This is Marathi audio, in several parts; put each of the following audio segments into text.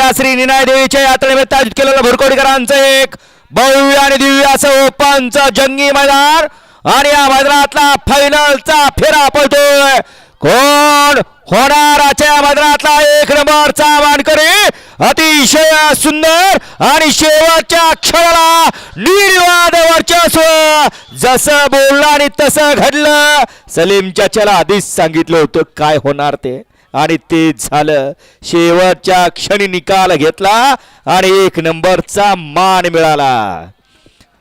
आपल्या श्री निनाय देवीच्या यात्रेनिमित्त आयोजित केलेलं भुरकोडीकरांचं एक भव्य आणि दिव्य असं ओपनचं जंगी मैदान आणि या मैदानातला फायनलचा फेरा पडतोय कोण होणार आजच्या मैदानातला एक नंबरचा मानकरी अतिशय सुंदर आणि शेवटच्या क्षणाला निर्वाद वर्चस्व जसं बोललं आणि तसं घडलं सलीम चाच्याला आधीच सांगितलं होतं काय होणार ते आणि ते झालं शेवटच्या क्षणी निकाल घेतला आणि एक नंबरचा मान मिळाला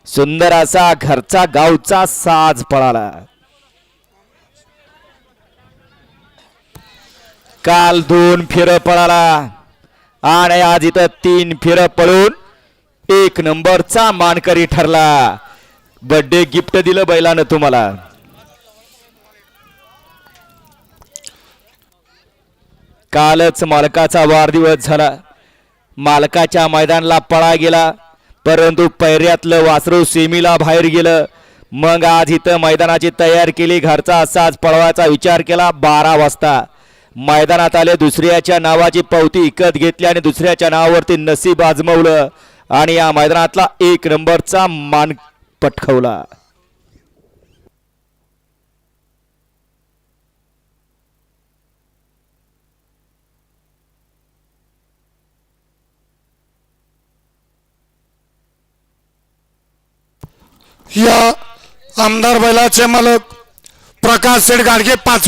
सुंदर असा घरचा गावचा साज पळाला काल 2 फेर पळाला आणि आज इथं 3 फेर पळून एक नंबरचा मानकरी ठरला बर्थडे गिफ्ट दिलं बैलानं तुम्हाला कालच मालकाचा वाढदिवस झाला मालकाच्या मैदानाला पळा गेला परंतु पैऱ्यातलं वासरू सेमीला बाहेर गेलं मग आज इथं मैदानाची तयार केली घरचा साज पळवायचा विचार केला 12 वाजता मैदानात आले दुसऱ्याच्या नावाची पावती विकत घेतली आणि दुसऱ्याच्या नावावरती नसीब आजमावलं आणि या मैदानातला एक नंबरचा मान पटकावला या आमदार बैलाचे मालक प्रकाश शेठ गाडगे 5